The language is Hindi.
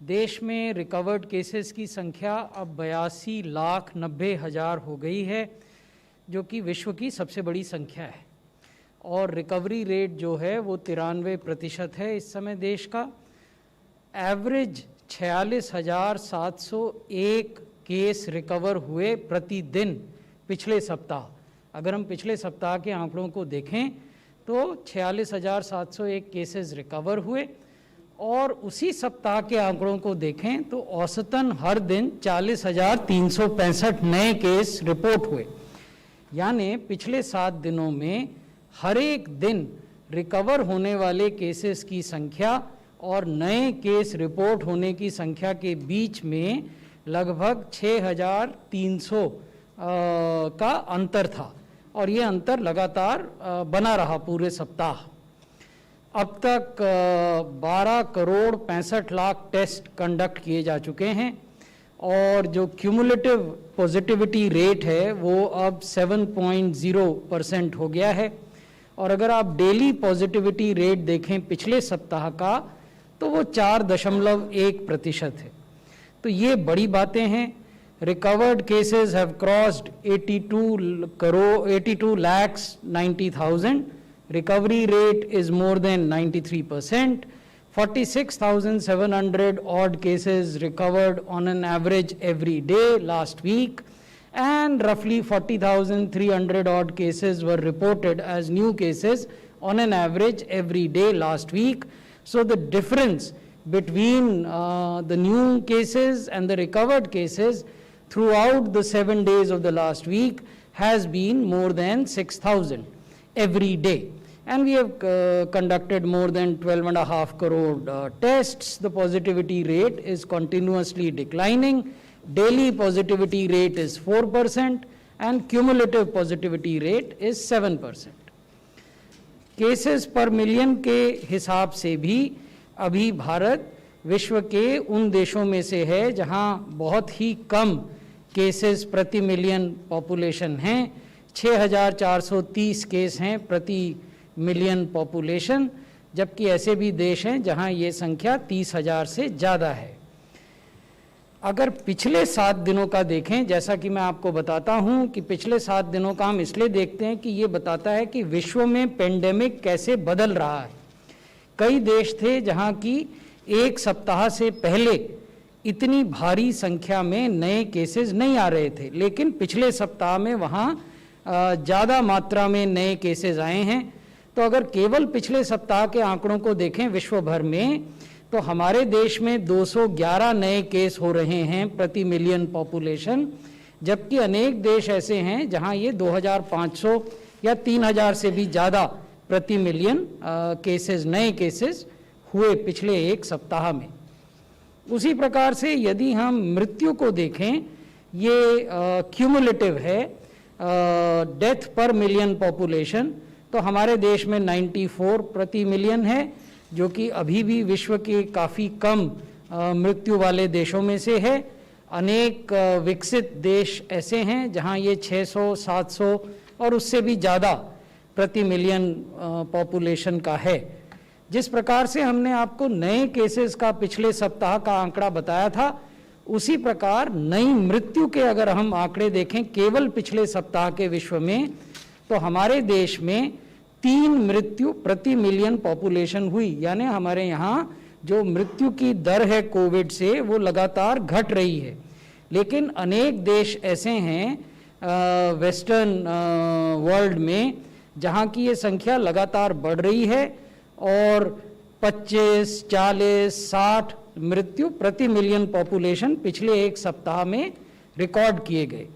देश में रिकवर्ड केसेस की संख्या अब 82,90,000 हो गई है, जो कि विश्व की सबसे बड़ी संख्या है। और रिकवरी रेट जो है वो 93% है इस समय देश का। एवरेज 46,701 केस रिकवर हुए प्रतिदिन पिछले सप्ताह। अगर हम पिछले सप्ताह के आंकड़ों को देखें तो 46,701 केसेस रिकवर हुए, और उसी सप्ताह के आंकड़ों को देखें तो औसतन हर दिन 40,365 नए केस रिपोर्ट हुए। यानी पिछले 7 दिनों में हर एक दिन रिकवर होने वाले केसेस की संख्या और नए केस रिपोर्ट होने की संख्या के बीच में लगभग 6,300 का अंतर था, और ये अंतर लगातार बना रहा पूरे सप्ताह। अब तक 12,65,00,000 टेस्ट कंडक्ट किए जा चुके हैं, और जो क्यूमुलेटिव पॉजिटिविटी रेट है वो अब 7.0% हो गया है। और अगर आप डेली पॉजिटिविटी रेट देखें पिछले सप्ताह का तो वो 4.1% है। तो ये बड़ी बातें हैं। Recovered cases have crossed 82,90,000। Recovery rate is more than 93%. 46,700 odd cases recovered on an average every day last week, and roughly 40,300 odd cases were reported as new cases on an average every day last week. So the difference between the new cases and the recovered cases throughout the 7 days of the last week has been more than 6,000 every day. And we have conducted more than 12.5 crore tests. The positivity rate is continuously declining. Daily positivity rate is 4% and cumulative positivity rate is 7%. Cases पर मिलियन के हिसाब से भी अभी भारत विश्व के उन देशों में से है जहां बहुत ही कम केसेस प्रति मिलियन पॉपुलेशन हैं। 6,430 केस हैं प्रति मिलियन पॉपुलेशन, जबकि ऐसे भी देश हैं जहां ये संख्या 30,000 से ज़्यादा है। अगर पिछले 7 दिनों का देखें, जैसा कि मैं आपको बताता हूं कि पिछले 7 दिनों का हम इसलिए देखते हैं कि ये बताता है कि विश्व में पेंडेमिक कैसे बदल रहा है। कई देश थे जहां की एक सप्ताह से पहले इतनी भारी संख्या में नए केसेस नहीं आ रहे थे, लेकिन पिछले सप्ताह में वहाँ ज़्यादा मात्रा में नए केसेस आए हैं। तो अगर केवल पिछले सप्ताह के आंकड़ों को देखें विश्व भर में, तो हमारे देश में 211 नए केस हो रहे हैं प्रति मिलियन पॉपुलेशन, जबकि अनेक देश ऐसे हैं जहां ये 2,500 या 3,000 से भी ज़्यादा प्रति मिलियन केसेस, नए केसेस हुए पिछले एक सप्ताह में। उसी प्रकार से यदि हम मृत्यु को देखें, ये क्यूमुलेटिव है, डेथ पर मिलियन पॉपुलेशन, तो हमारे देश में 94 प्रति मिलियन है, जो कि अभी भी विश्व के काफ़ी कम मृत्यु वाले देशों में से है। अनेक विकसित देश ऐसे हैं जहां ये 600, 700 और उससे भी ज़्यादा प्रति मिलियन पॉपुलेशन का है। जिस प्रकार से हमने आपको नए केसेस का पिछले सप्ताह का आंकड़ा बताया था, उसी प्रकार नई मृत्यु के अगर हम आंकड़े देखें केवल पिछले सप्ताह के विश्व में, तो हमारे देश में 3 मृत्यु प्रति मिलियन पॉपुलेशन हुई। यानी हमारे यहाँ जो मृत्यु की दर है कोविड से वो लगातार घट रही है। लेकिन अनेक देश ऐसे हैं वेस्टर्न वर्ल्ड में जहाँ की ये संख्या लगातार बढ़ रही है, और 25, 40, 60 मृत्यु प्रति मिलियन पॉपुलेशन पिछले एक सप्ताह में रिकॉर्ड किए गए।